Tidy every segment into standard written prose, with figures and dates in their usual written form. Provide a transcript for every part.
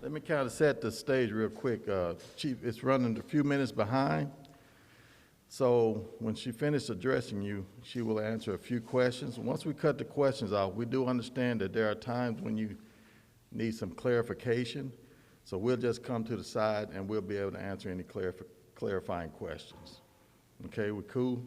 Let me kind of set the stage real quick. Chief, it's running a few minutes behind. So when she finishes addressing you, she will answer a few questions. Once we cut the questions off, we do understand that there are times when you need some clarification. So we'll just come to the side and we'll be able to answer any clarifying questions. Okay, we cool?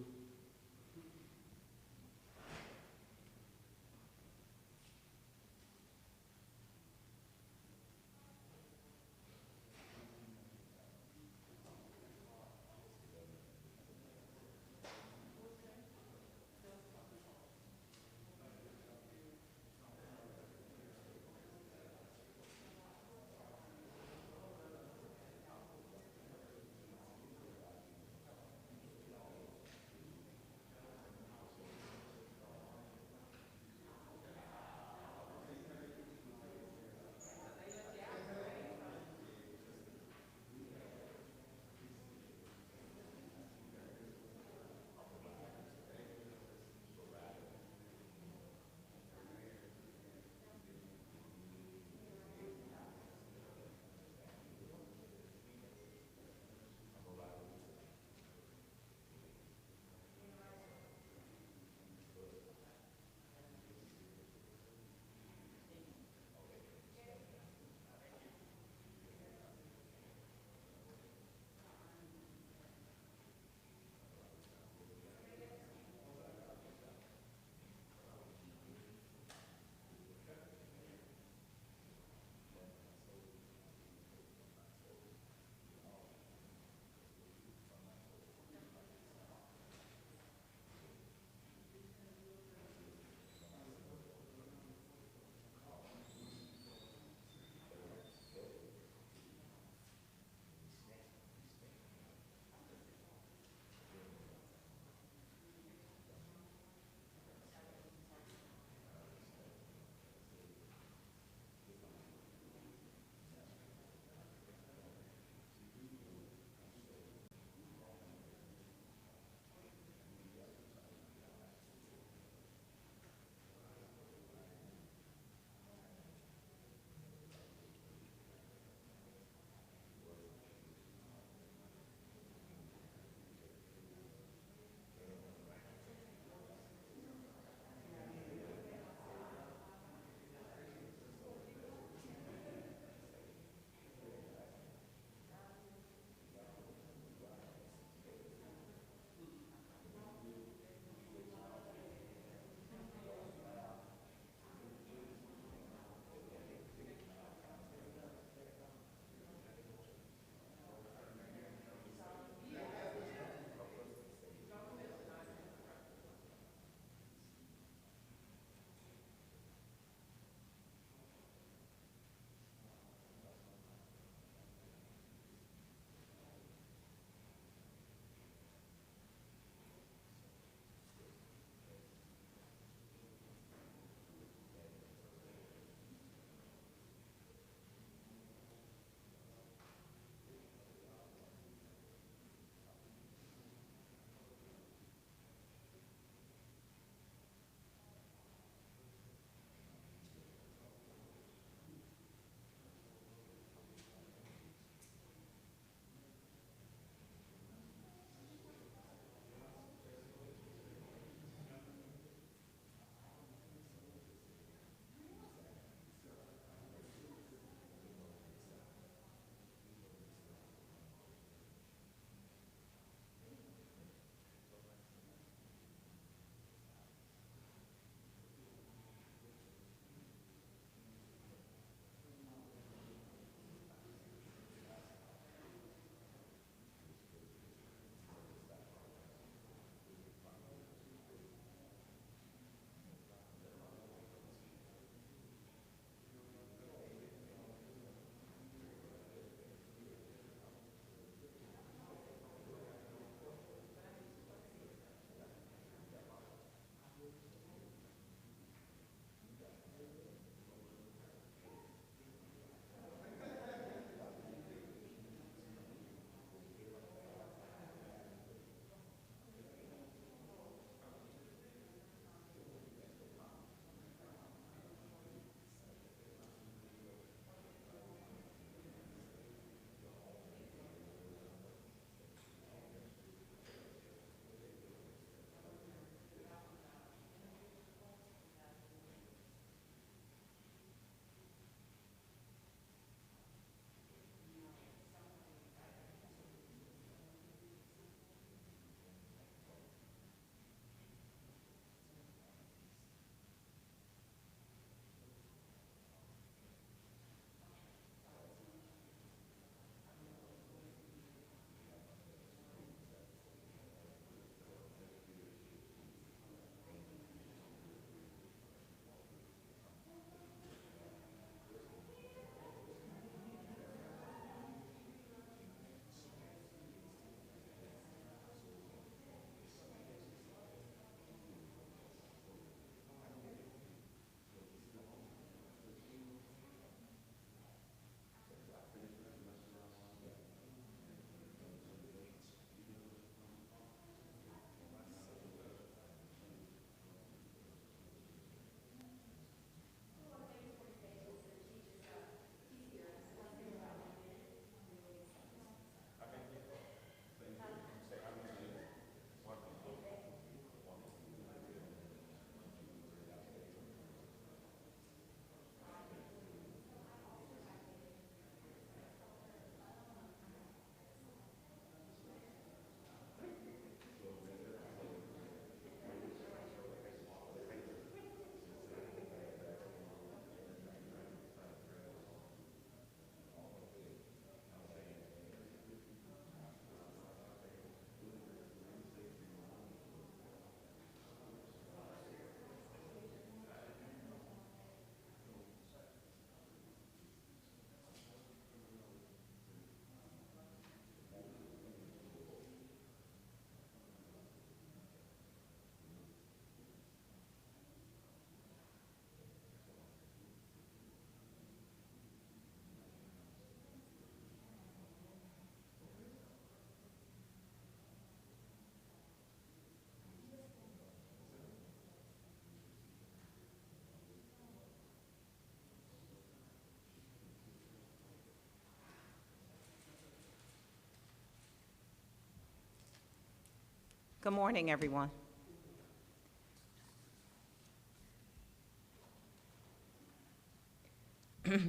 Good morning, everyone.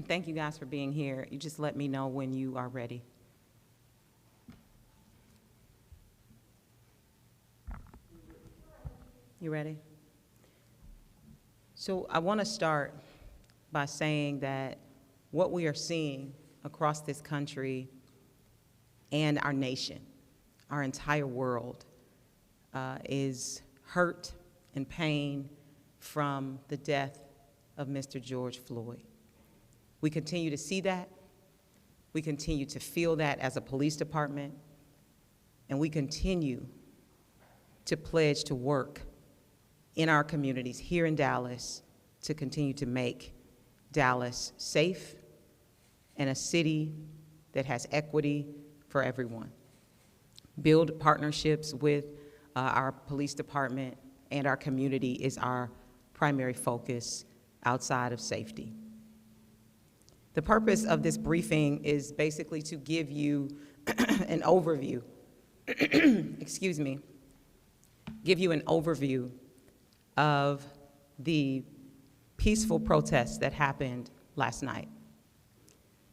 Thank you guys for being here. You just let me know when you are ready. You ready? So I want to start by saying that what we are seeing across this country and our nation, our entire world, is hurt and pain from the death of Mr. George Floyd. We continue to see that. We continue to feel that as a police department. And we continue to pledge to work in our communities here in Dallas to continue to make Dallas safe and a city that has equity for everyone. Build partnerships with our police department and our community is our primary focus outside of safety. The purpose of this briefing is basically to give you an overview, excuse me, give you an overview of the peaceful protests that happened last night.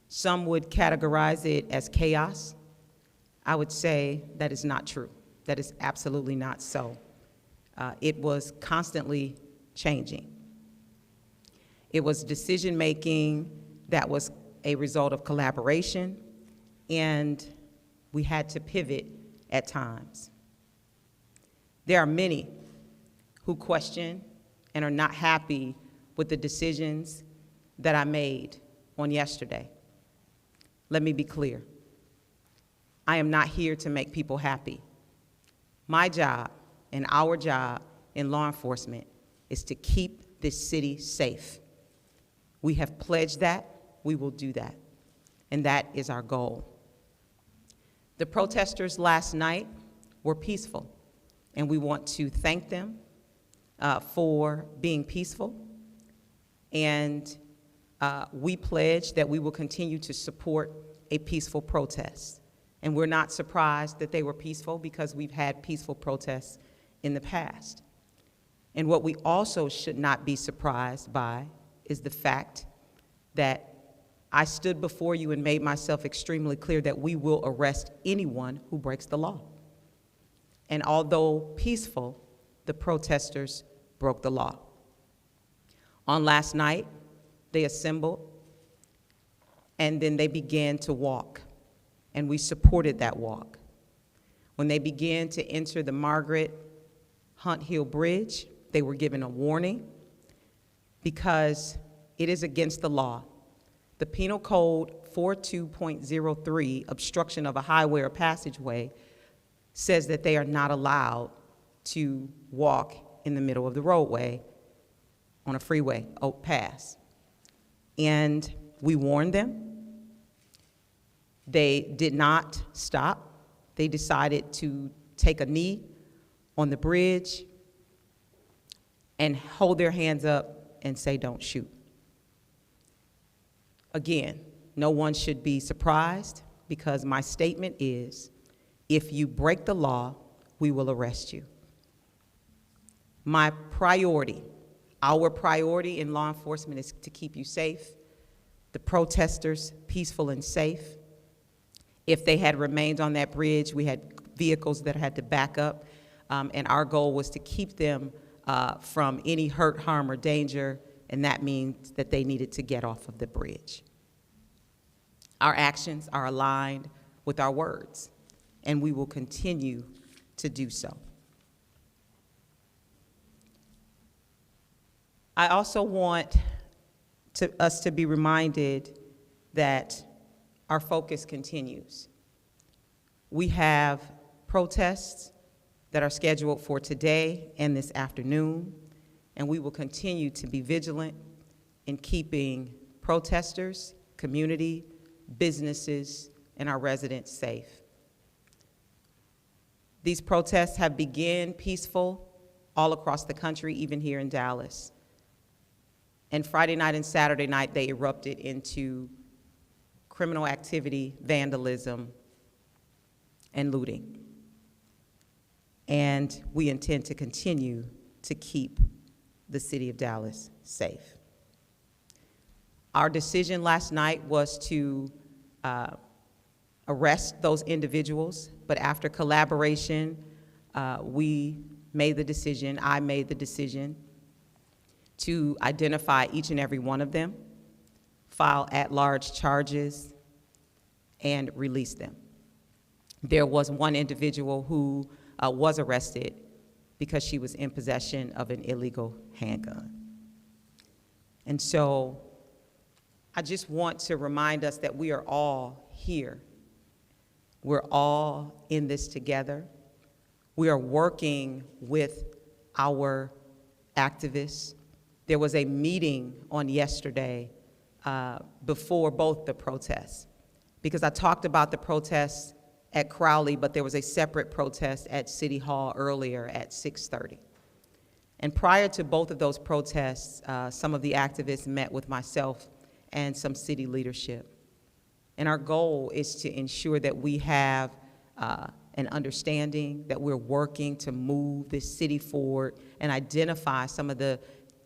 Some would categorize it as chaos. I would say that is not true. That is absolutely not so. It was constantly changing. It was decision-making that was a result of collaboration, and we had to pivot at times. There are many who question and are not happy with the decisions that I made on yesterday. Let me be clear. I am not here to make people happy. My job and our job in law enforcement is to keep this city safe. We have pledged that. We will do that. And that is our goal. The protesters last night were peaceful, and we want to thank them for being peaceful. And we pledge that we will continue to support a peaceful protest. And we're not surprised that they were peaceful because we've had peaceful protests in the past. And what we also should not be surprised by is the fact that I stood before you and made myself extremely clear that we will arrest anyone who breaks the law. And although peaceful, the protesters broke the law. On last night, they assembled, and then they began to walk, and we supported that walk. When they began to enter the Margaret Hunt Hill Bridge, they were given a warning because it is against the law. The Penal Code 42.03, obstruction of a highway or passageway, says that they are not allowed to walk in the middle of the roadway on a freeway, Oak Pass. And we warned them. They did not stop. They decided to take a knee on the bridge and hold their hands up and say, "Don't shoot." Again, no one should be surprised because my statement is, if you break the law, we will arrest you. My priority, our priority in law enforcement is to keep you safe, the protesters peaceful and safe. If they had remained on that bridge, we had vehicles that had to back up, and our goal was to keep them from any hurt, harm, or danger, and that means that they needed to get off of the bridge. Our actions are aligned with our words, and we will continue to do so. I also want us to be reminded that our focus continues. We have protests that are scheduled for today and this afternoon, and we will continue to be vigilant in keeping protesters, community, businesses, and our residents safe. These protests have begun peaceful all across the country, even here in Dallas. And Friday night and Saturday night, they erupted into criminal activity, vandalism, and looting. and we intend to continue to keep the city of Dallas safe. Our decision last night was to arrest those individuals, but after collaboration, I made the decision to identify each and every one of them, file at-large charges, and release them. There was one individual who was arrested because she was in possession of an illegal handgun. And so I just want to remind us that we are all here. We're all in this together. We are working with our activists. There was a meeting on yesterday before both the protests, because I talked about the protests at Crowley, but there was a separate protest at City Hall earlier at 6:30. And prior to both of those protests, some of the activists met with myself and some city leadership. And our goal is to ensure that we have an understanding, that we're working to move this city forward and identify some of the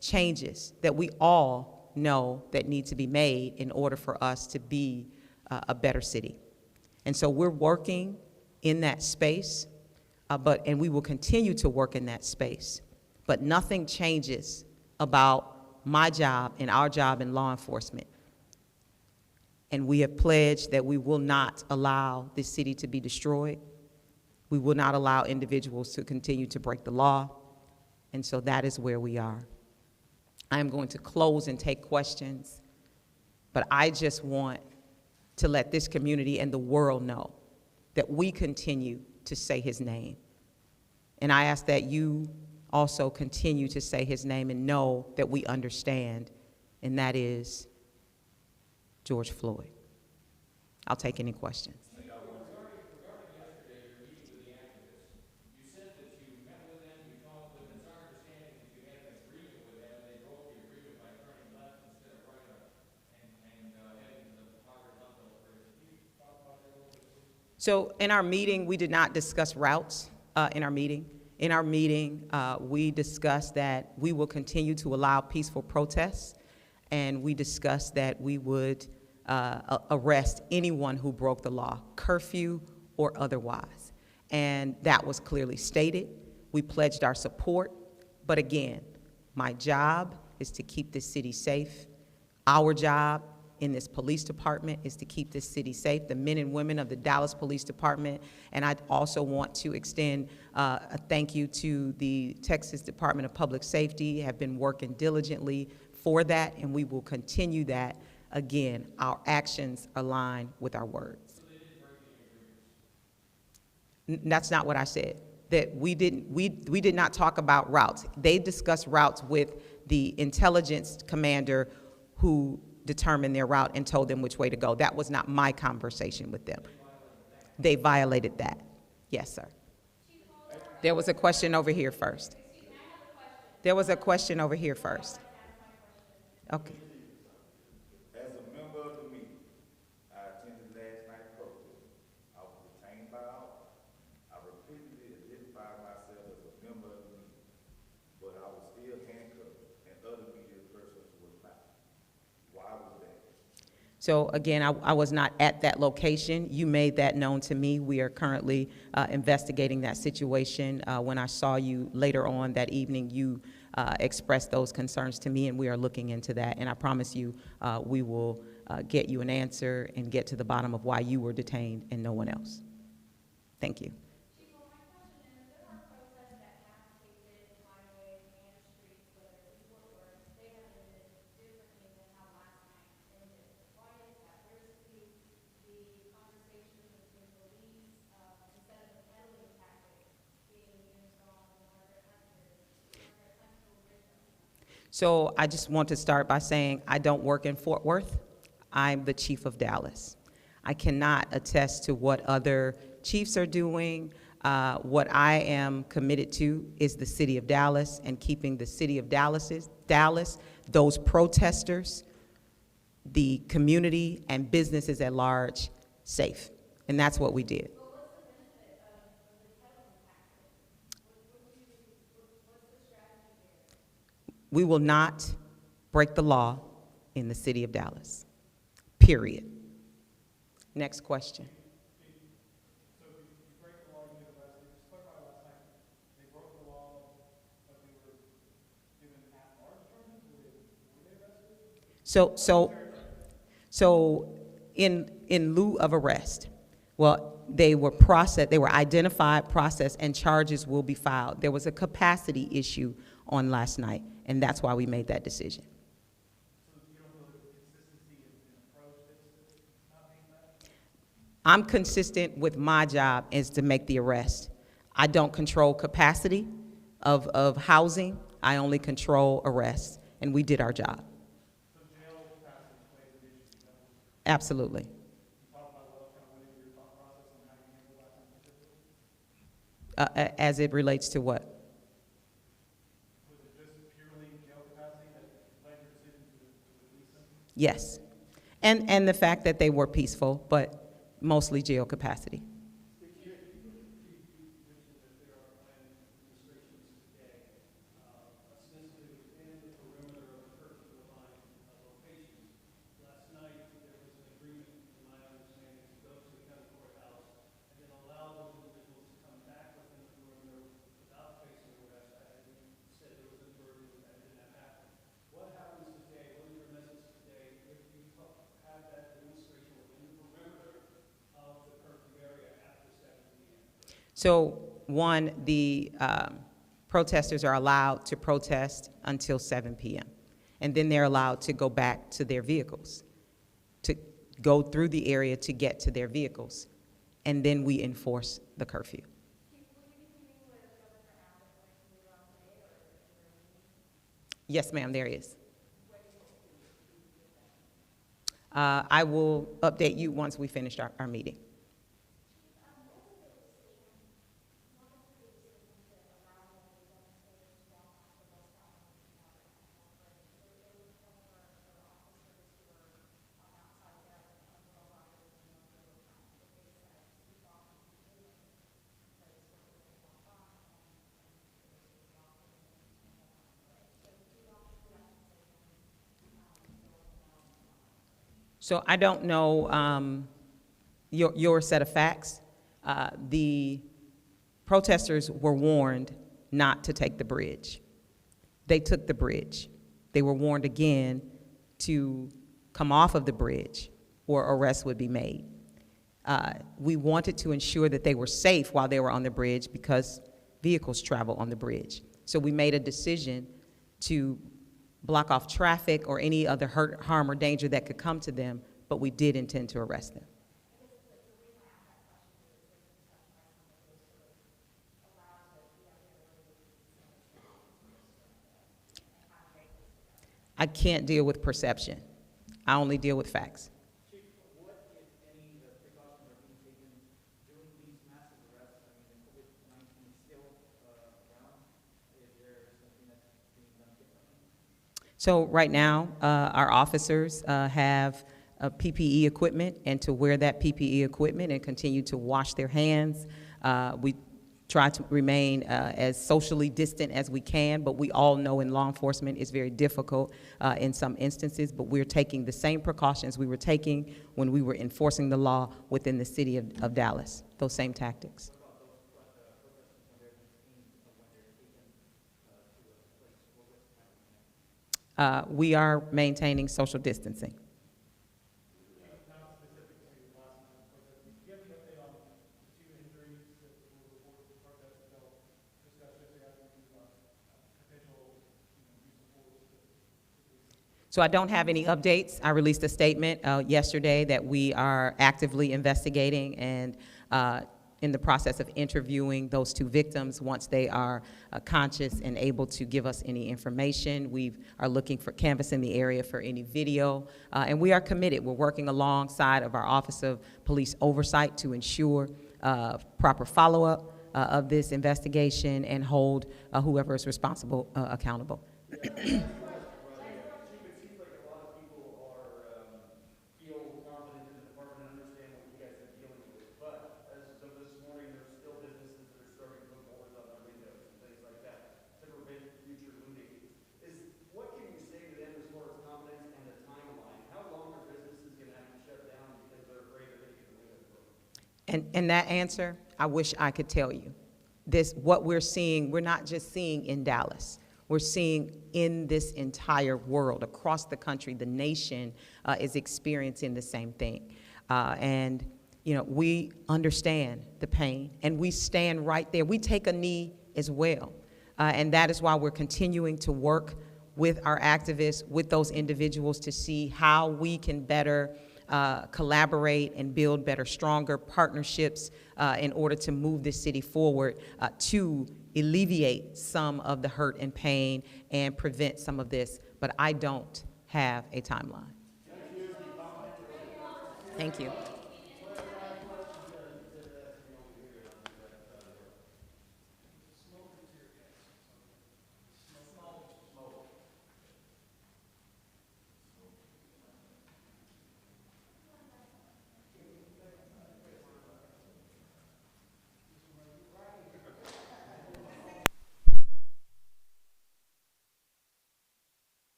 changes that we all know that need to be made in order for us to be a better city. And so we're working in that space, and we will continue to work in that space. But nothing changes about my job and our job in law enforcement. And we have pledged that we will not allow this city to be destroyed. We will not allow individuals to continue to break the law. And so that is where we are. I am going to close and take questions, but I just want to let this community and the world know that we continue to say his name. And I ask that you also continue to say his name and know that we understand, and that is George Floyd. I'll take any questions. Regarding yesterday, your meeting with the activists, you said that you met with them, you talked with them. It's our understanding that you had an agreement with them, and they broke the agreement by turning left instead of right and heading to the Margaret Hunt Hill Bridge. Can you talk about that a little bit, please? So in our meeting, we did not discuss routes in our meeting. In our meeting, we discussed that we will continue to allow peaceful protests, and we discussed that we would arrest anyone who broke the law, curfew or otherwise. And that was clearly stated. We pledged our support. But again, my job is to keep this city safe. Our job in this police department is to keep this city safe, the men and women of the Dallas Police Department. And I also want to extend a thank you to the Texas Department of Public Safety, have been working diligently for that, and we will continue that. Again, our actions align with our words. So they didn't break the agreements? That's not what I said. That we did not talk about routes. They discussed routes with the intelligence commander who determined their route and told them which way to go. That was not my conversation with them. They violated that. Yes, sir. There was a question over here first. There was a question over here first. Okay. As a member of the meeting, I attended last night's protest. I was detained by officers. I repeatedly identified myself as a member of the meeting, but I was still handcuffed and other media persons were not. Why was that? So again, I was not at that location. You made that known to me. We are currently investigating that situation. When I saw you later on that evening, you expressed those concerns to me, and we are looking into that. And I promise you, we will get you an answer and get to the bottom of why you were detained and no one else. Thank you. So I just want to start by saying I don't work in Fort Worth. I'm the chief of Dallas. I cannot attest to what other chiefs are doing. What I am committed to is the city of Dallas and keeping the city of Dallas, those protesters, the community, and businesses at large safe. And that's what we did. We will not break the law in the city of Dallas, period. Next question. So if you break the law, you get arrested. Just clarify last night, they broke the law, but they were given at-large charges? Were they arrested? So in lieu of arrest, well, they were identified, processed, and charges will be filed. There was a capacity issue on last night, and that's why we made that decision. So you don't feel the consistency in approach that's not being met? I'm consistent with my job is to make the arrest. I don't control capacity of housing. I only control arrests, and we did our job. So jail capacity plays an issue. That was, Absolutely. you talked about what kind of went into your thought process on how you handled last night specifically? As it relates to what? Was it just purely jail capacity that led your decision to release them? Yes. And the fact that they were peaceful, but mostly jail capacity. Last night, there was an agreement, in my understanding, to go to the county courthouse and then allow those individuals to come back within the perimeter without facing arrest. I think you said there was a verdict that didn't happen. What happens today? What is your message today if you have that demonstration within the perimeter of the curfew area after 7 p.m.? So, one, the protesters are allowed to protest until 7 p.m. And then they're allowed to go back to their vehicles, to go through the area to get to their vehicles. And then we enforce the curfew. Yes, ma'am, there is. I will update you once we finish our meeting. So I don't know your set of facts. The protesters were warned not to take the bridge. They took the bridge. They were warned again to come off of the bridge or arrests would be made. We wanted to ensure that they were safe while they were on the bridge because vehicles travel on the bridge. So we made a decision to block off traffic or any other hurt, harm, or danger that could come to them, but we did intend to arrest them. I can't deal with perception. I only deal with facts. Chief, what, if any, precautions are being taken during these massive arrests? I mean, the COVID-19 is still around. Is there something that's being done differently? So right now, our officers have PPE equipment, and to wear that PPE equipment and continue to wash their hands. We try to remain as socially distant as we can, but we all know in law enforcement it's very difficult in some instances, but we're taking the same precautions we were taking when we were enforcing the law within the city of Dallas, those same tactics. We are maintaining social distancing. Not specific to last night's protest. Do you have any update on the 2 injuries that were reported in the protest that y'all discussed yesterday after potential use of force? So I don't have any updates. I released a statement yesterday that we are actively investigating and in the process of interviewing those 2 victims. Once they are conscious and able to give us any information, we are looking for canvassing the area for any video, and we are committed. We're working alongside of our Office of Police Oversight to ensure proper follow-up of this investigation and hold whoever is responsible accountable. And that answer, I wish I could tell you. What we're seeing, we're not just seeing in Dallas. We're seeing in this entire world, across the country, the nation is experiencing the same thing. And, you know, we understand the pain, and we stand right there. We take a knee as well. And that is why we're continuing to work with our activists, with those individuals, to see how we can better collaborate and build better, stronger partnerships in order to move this city forward to alleviate some of the hurt and pain and prevent some of this. But I don't have a timeline. Thank you.